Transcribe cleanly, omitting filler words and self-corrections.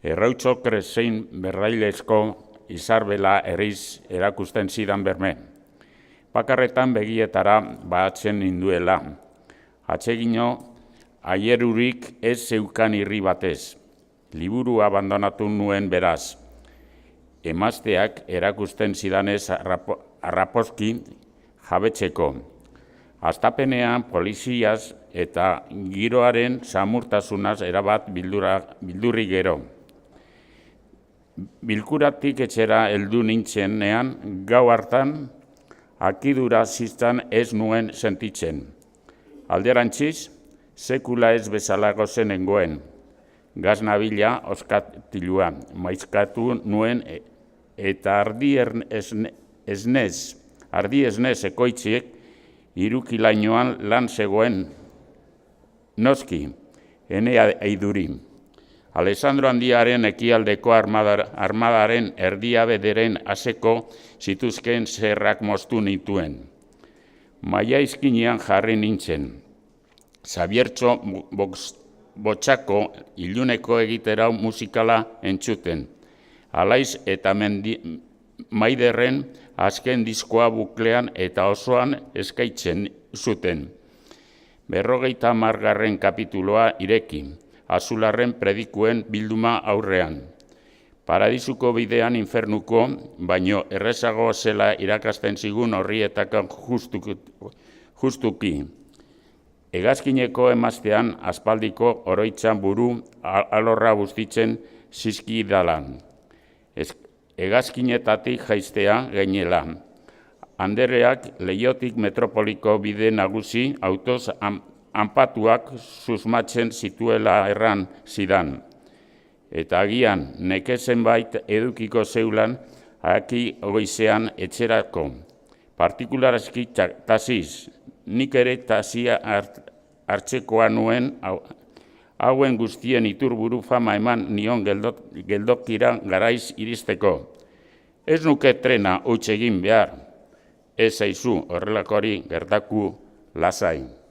Errautxokre zein berrailezko izarbela erriz erakusten zidan berme. Bakarretan begietara batzen ninduela. Atsegino, aierurik ez zeukan irri batez. Liburu abandonatu nuen beraz. Emazteak erakusten zidanez arraposki jabetzeko. Astapenean poliziaz eta giroaren samurtasunaz erabat bildurri gero. Bilkuratik etxera heldu nintzenean gau hartan akidura ziztan ez nuen sentitzen. Alderantziz, sekula ez bezalago zenengoen. Gaznabila oskatilua maizkatu nuen eta ardi esnez ekoitziek irukilainoan lan zegoen. Noski, ene eiduri. Alessandro Handiaren ekialdeko armadaren erdiabederen aseko zituzken zerrak moztu nituen. Maiaizkinean jarri nintzen. Zabiertxo botxako iluneko egiterau musikala entzuten. Alaiz eta Maiderren azken diskoa buklean eta osoan eskaitzen zuten. 50. kapituloa ireki, Azularren predikuen bilduma aurrean. Paradisuko bidean infernuko, baino errezago zela irakasten zigun horrietako justuki. Hegazkineko emaztean aspaldiko oroitzan buru alorra bustitzen zizkidalan. Hegazkinetatik jaiztea gainela. Andereak Leiotik metropoliko bide nagusi autoz anpatuak susmatzen zituela erran zidan. Eta agian nekezen bait edukiko zeulan aki goizean etxerako. Partikularski tasiz, nik ere tasia hartzekoa nuen hauen guztien iturburu fama eman nion geldokira garaiz iristeko. Ez nuke trena huts egin behar, ez zaizu horrelakori gertaku lasai.